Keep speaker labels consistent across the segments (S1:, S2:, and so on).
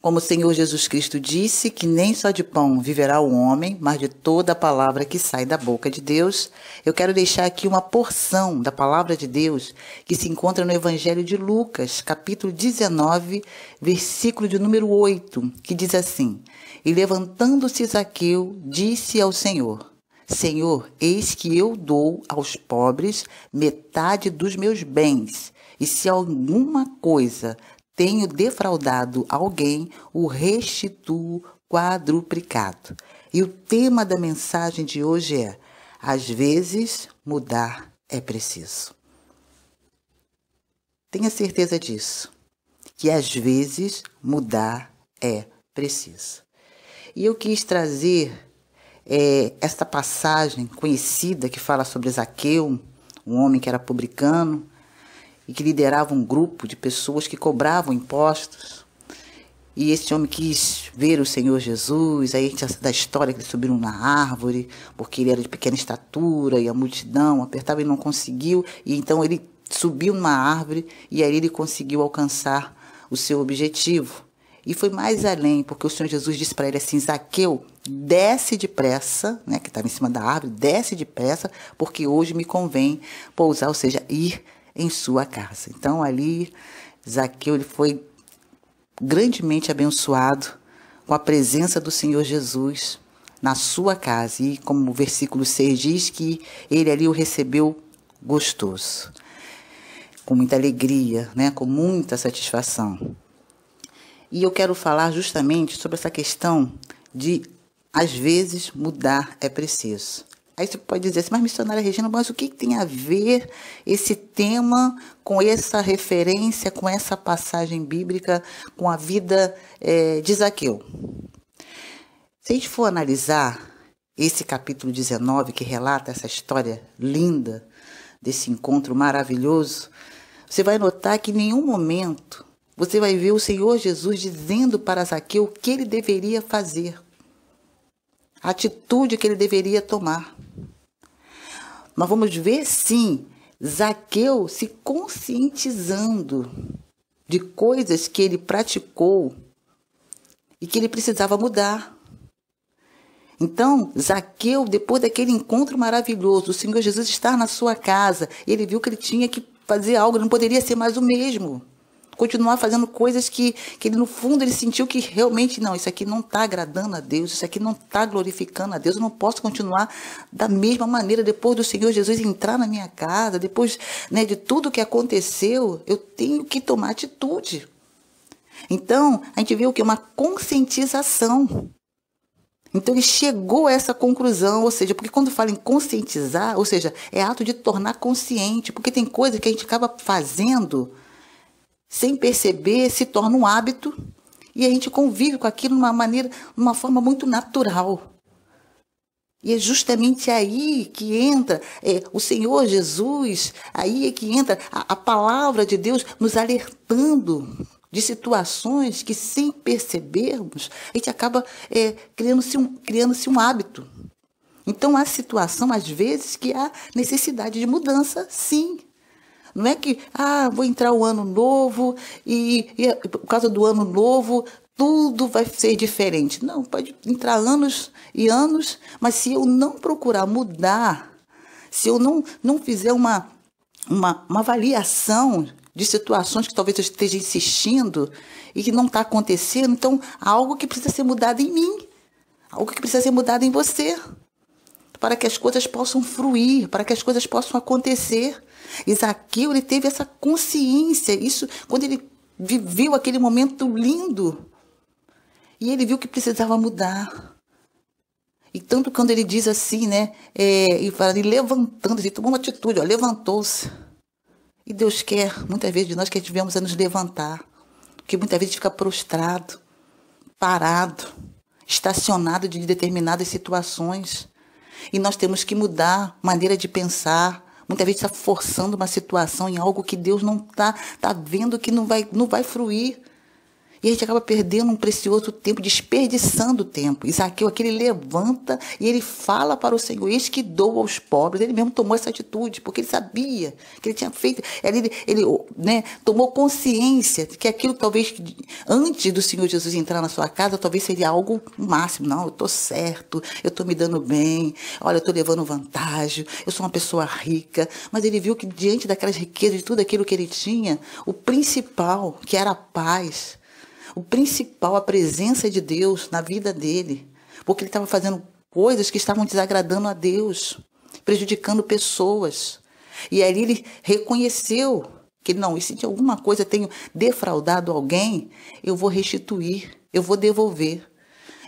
S1: Como o Senhor Jesus Cristo disse que nem só de pão viverá o homem, mas de toda a palavra que sai da boca de Deus, eu quero deixar aqui uma porção da palavra de Deus que se encontra no Evangelho de Lucas, capítulo 19, versículo de número 8, que diz assim: E levantando-se Zaqueu, disse ao Senhor: Senhor, eis que eu dou aos pobres metade dos meus bens, e se alguma coisa tenho defraudado alguém, o restituo quadruplicado. E o tema da mensagem de hoje é: às vezes mudar é preciso. Tenha certeza disso, que às vezes mudar é preciso. E eu quis trazer esta passagem conhecida que fala sobre Zaqueu, um homem que era publicano e que liderava um grupo de pessoas que cobravam impostos. E esse homem quis ver o Senhor Jesus. Aí a gente da história que eles subiram na árvore, porque ele era de pequena estatura e a multidão apertava e não conseguiu. E então ele subiu numa árvore e aí ele conseguiu alcançar o seu objetivo. E foi mais além, porque o Senhor Jesus disse para ele assim: Zaqueu, desce depressa, né, que estava em cima da árvore, desce depressa, porque hoje me convém pousar, ou seja, ir em sua casa. Então ali Zaqueu ele foi grandemente abençoado com a presença do Senhor Jesus na sua casa. E como o versículo 6 diz, que ele ali o recebeu gostoso, com muita alegria, né, com muita satisfação. E eu quero falar justamente sobre essa questão de, às vezes, mudar é preciso. Aí você pode dizer assim: mas missionária Regina, mas o que tem a ver esse tema com essa referência, com essa passagem bíblica, com a vida de Zaqueu? Se a gente for analisar esse capítulo 19, que relata essa história linda, desse encontro maravilhoso, você vai notar que em nenhum momento você vai ver o Senhor Jesus dizendo para Zaqueu o que ele deveria fazer, a atitude que ele deveria tomar. Mas vamos ver, sim, Zaqueu se conscientizando de coisas que ele praticou e que ele precisava mudar. Então, Zaqueu, depois daquele encontro maravilhoso, o Senhor Jesus está na sua casa, ele viu que ele tinha que fazer algo, não poderia ser mais o mesmo. Continuar fazendo coisas que ele, no fundo, ele sentiu que realmente, não, isso aqui não está agradando a Deus, isso aqui não está glorificando a Deus, eu não posso continuar da mesma maneira depois do Senhor Jesus entrar na minha casa, depois, né, de tudo que aconteceu, eu tenho que tomar atitude. Então, a gente vê o que? Uma conscientização. Então, ele chegou a essa conclusão, ou seja, porque quando fala em conscientizar, ou seja, é ato de tornar consciente, porque tem coisa que a gente acaba fazendo sem perceber, se torna um hábito, e a gente convive com aquilo de uma forma muito natural. E é justamente aí que entra o Senhor Jesus, aí é que entra a palavra de Deus nos alertando de situações que, sem percebermos, a gente acaba criando-se um hábito. Então, há situação, às vezes, que há necessidade de mudança, sim. Não é que, vou entrar o ano novo e por causa do ano novo tudo vai ser diferente. Não, pode entrar anos e anos, mas se eu não procurar mudar, se eu não fizer uma avaliação de situações que talvez eu esteja insistindo e que não está acontecendo, então há algo que precisa ser mudado em mim, algo que precisa ser mudado em você, para que as coisas possam fluir, para que as coisas possam acontecer. E Zaqueu, ele teve essa consciência, isso quando ele viveu aquele momento lindo, e ele viu que precisava mudar. E tanto quando ele diz assim, né, e fala, ele levantando, ele tomou uma atitude, levantou-se. E Deus quer, muitas vezes, de nós que devemos nos levantar, porque muitas vezes a gente fica prostrado, parado, estacionado de determinadas situações. E nós temos que mudar maneira de pensar. Muitas vezes está forçando uma situação em algo que Deus não está vendo que não vai fluir. E a gente acaba perdendo um precioso tempo, desperdiçando o tempo. E Zaqueu aqui, ele levanta e ele fala para o Senhor: eis que dou aos pobres. Ele mesmo tomou essa atitude, porque ele sabia que ele tinha feito. Ele né, tomou consciência de que aquilo talvez, antes do Senhor Jesus entrar na sua casa, talvez seria algo máximo. Não, eu estou certo, eu estou me dando bem, olha, eu estou levando vantagem, eu sou uma pessoa rica. Mas ele viu que diante daquelas riquezas, de tudo aquilo que ele tinha, o principal, que era a paz, o principal, a presença de Deus na vida dele, porque ele estava fazendo coisas que estavam desagradando a Deus, prejudicando pessoas. E aí ele reconheceu que não, e se de alguma coisa eu tenho defraudado alguém, eu vou restituir, eu vou devolver.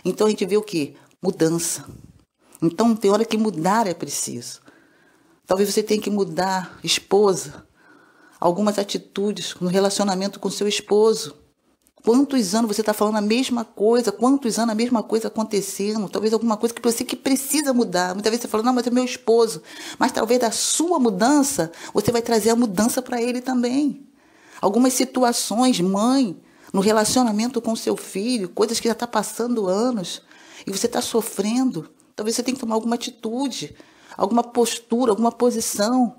S1: Então a gente vê o quê? Mudança. Então tem hora que mudar é preciso. Talvez você tenha que mudar, esposa, algumas atitudes no relacionamento com seu esposo. Quantos anos você está falando a mesma coisa? Quantos anos a mesma coisa acontecendo? Talvez alguma coisa que você que precisa mudar. Muitas vezes você fala: não, mas é meu esposo. Mas talvez da sua mudança, você vai trazer a mudança para ele também. Algumas situações, mãe, no relacionamento com seu filho, coisas que já está passando anos, e você está sofrendo. Talvez você tenha que tomar alguma atitude, alguma postura, alguma posição.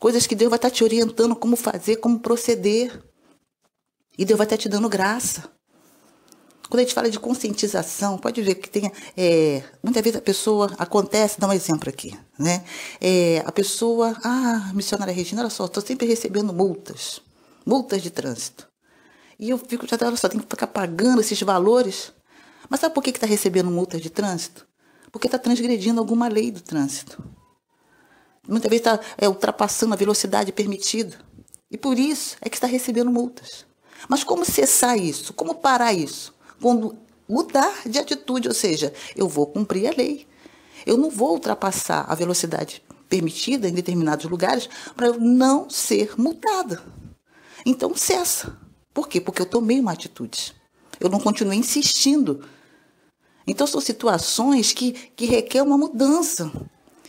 S1: Coisas que Deus vai estar te orientando como fazer, como proceder. E Deus vai estar te dando graça. Quando a gente fala de conscientização, pode ver que tem... muitas vezes a pessoa... Acontece, dá um exemplo aqui, né? A pessoa... missionária Regina, olha só, estou sempre recebendo multas. Multas de trânsito. E eu fico... olha só, tem que ficar pagando esses valores. Mas sabe por que está recebendo multas de trânsito? Porque está transgredindo alguma lei do trânsito. Muitas vezes está ultrapassando a velocidade permitida. E por isso é que está recebendo multas. Mas como cessar isso? Como parar isso? Quando mudar de atitude, ou seja, eu vou cumprir a lei. Eu não vou ultrapassar a velocidade permitida em determinados lugares para eu não ser multada. Então cessa. Por quê? Porque eu tomei uma atitude. Eu não continuei insistindo. Então são situações que requerem uma mudança.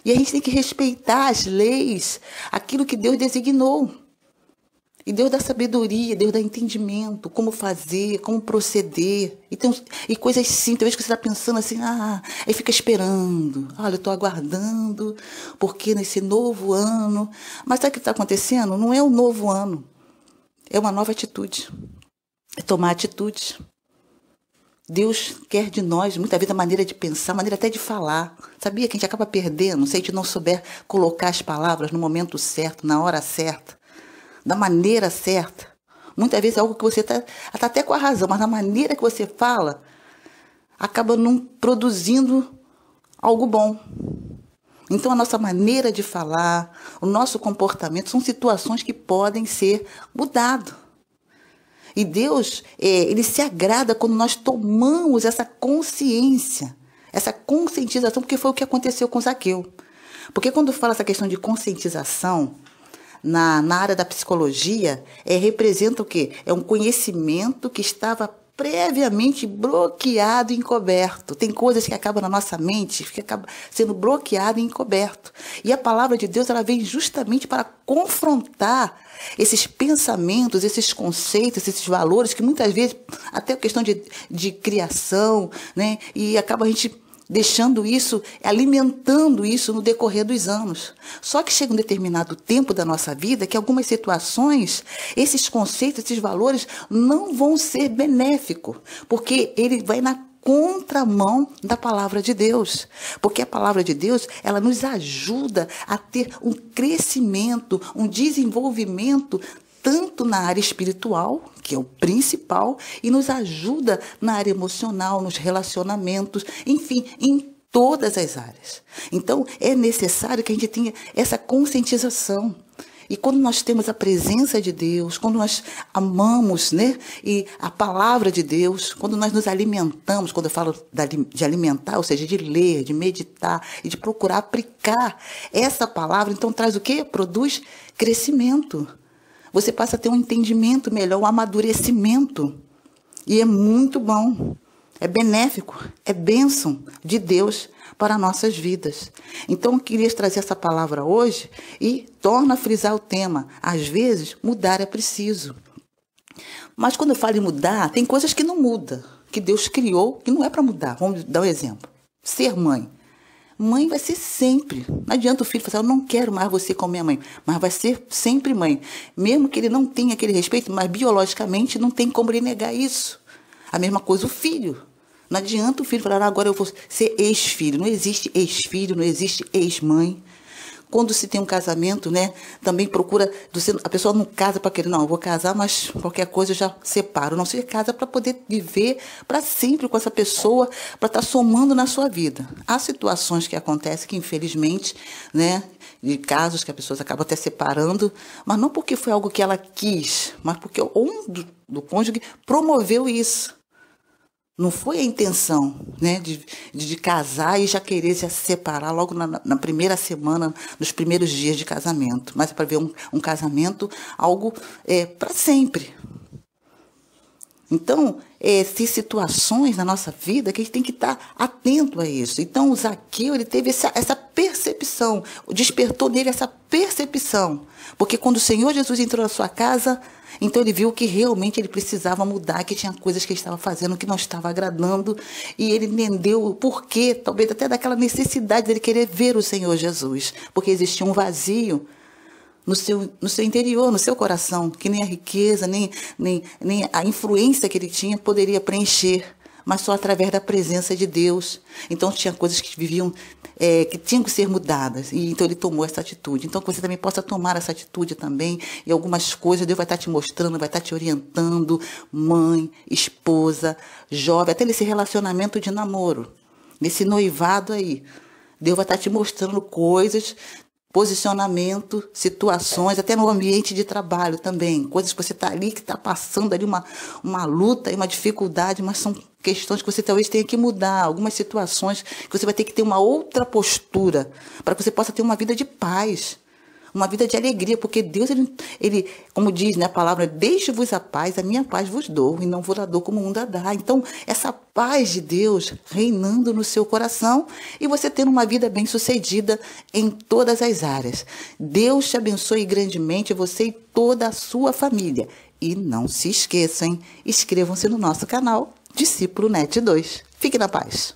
S1: E a gente tem que respeitar as leis, aquilo que Deus designou. E Deus dá sabedoria, Deus dá entendimento, como fazer, como proceder. E coisas simples, talvez que você está pensando assim, aí fica esperando. Olha, eu estou aguardando, porque nesse novo ano... Mas sabe o que está acontecendo? Não é um novo ano, é uma nova atitude. É tomar atitude. Deus quer de nós, muitas vezes, a maneira de pensar, a maneira até de falar. Sabia que a gente acaba perdendo se a gente não souber colocar as palavras no momento certo, na hora certa, da maneira certa. Muitas vezes é algo que você está até com a razão, mas na maneira que você fala, acaba não produzindo algo bom. Então a nossa maneira de falar, o nosso comportamento, são situações que podem ser mudadas. E Deus, Ele se agrada quando nós tomamos essa consciência, essa conscientização, porque foi o que aconteceu com Zaqueu. Porque quando fala essa questão de conscientização, na área da psicologia, representa o quê? É um conhecimento que estava previamente bloqueado e encoberto. Tem coisas que acabam na nossa mente, que acabam sendo bloqueado e encoberto. E a palavra de Deus, ela vem justamente para confrontar esses pensamentos, esses conceitos, esses valores, que muitas vezes, até a questão de criação, né? E acaba a gente deixando isso, alimentando isso no decorrer dos anos. Só que chega um determinado tempo da nossa vida que algumas situações, esses conceitos, esses valores não vão ser benéficos, porque ele vai na contramão da palavra de Deus. Porque a palavra de Deus, ela nos ajuda a ter um crescimento, um desenvolvimento, tanto na área espiritual, que é o principal, e nos ajuda na área emocional, nos relacionamentos, enfim, em todas as áreas. Então, é necessário que a gente tenha essa conscientização. E quando nós temos a presença de Deus, quando nós amamos, né, e a palavra de Deus, quando nós nos alimentamos, quando eu falo de alimentar, ou seja, de ler, de meditar e de procurar aplicar essa palavra, então traz o quê? Produz crescimento. Você passa a ter um entendimento melhor, um amadurecimento. E é muito bom, é benéfico, é bênção de Deus para nossas vidas. Então, eu queria trazer essa palavra hoje e torno a frisar o tema. Às vezes, mudar é preciso. Mas quando eu falo em mudar, tem coisas que não mudam, que Deus criou, que não é para mudar. Vamos dar um exemplo. Ser mãe. Mãe vai ser sempre. Não adianta o filho falar, eu não quero mais você como minha mãe, mas vai ser sempre mãe. Mesmo que ele não tenha aquele respeito, mas biologicamente não tem como ele negar isso. A mesma coisa o filho. Não adianta o filho falar, agora eu vou ser ex-filho. Não existe ex-filho, não existe ex-mãe. Quando se tem um casamento, né, também procura, a pessoa não casa para querer, não, eu vou casar, mas qualquer coisa eu já separo. Não, você casa para poder viver para sempre com essa pessoa, para estar somando na sua vida. Há situações que acontecem que, infelizmente, né, de casos que as pessoas acabam até separando, mas não porque foi algo que ela quis, mas porque um do cônjuge promoveu isso. Não foi a intenção, né, de casar e já querer se separar logo na primeira semana, nos primeiros dias de casamento. Mas é para ver um casamento, algo para sempre. Então, tem situações na nossa vida que a gente tem que estar atento a isso. Então, o Zaqueu, ele teve essa percepção, despertou nele essa percepção. Porque quando o Senhor Jesus entrou na sua casa, então ele viu que realmente ele precisava mudar, que tinha coisas que ele estava fazendo que não estava agradando, e ele entendeu o porquê, talvez até daquela necessidade dele querer ver o Senhor Jesus, porque existia um vazio no seu interior, no seu coração, que nem a riqueza, nem a influência que ele tinha poderia preencher, mas só através da presença de Deus. Então tinha coisas que que tinham que ser mudadas, e então ele tomou essa atitude. Então que você também possa tomar essa atitude também, e algumas coisas Deus vai estar te mostrando, vai estar te orientando, mãe, esposa, jovem, até nesse relacionamento de namoro, nesse noivado aí. Deus vai estar te mostrando coisas, posicionamento, situações, até no ambiente de trabalho também, coisas que você está ali, que está passando ali uma luta e uma dificuldade, mas são questões que você talvez tenha que mudar, algumas situações que você vai ter que ter uma outra postura, para que você possa ter uma vida de paz, uma vida de alegria, porque Deus, ele como diz, né, a palavra, deixe-vos a paz, a minha paz vos dou, e não vos a dou como o mundo a dá. Então, essa paz de Deus reinando no seu coração e você tendo uma vida bem-sucedida em todas as áreas. Deus te abençoe grandemente, você e toda a sua família. E não se esqueçam, inscrevam-se no nosso canal Discípulo Net 2. Fique na paz.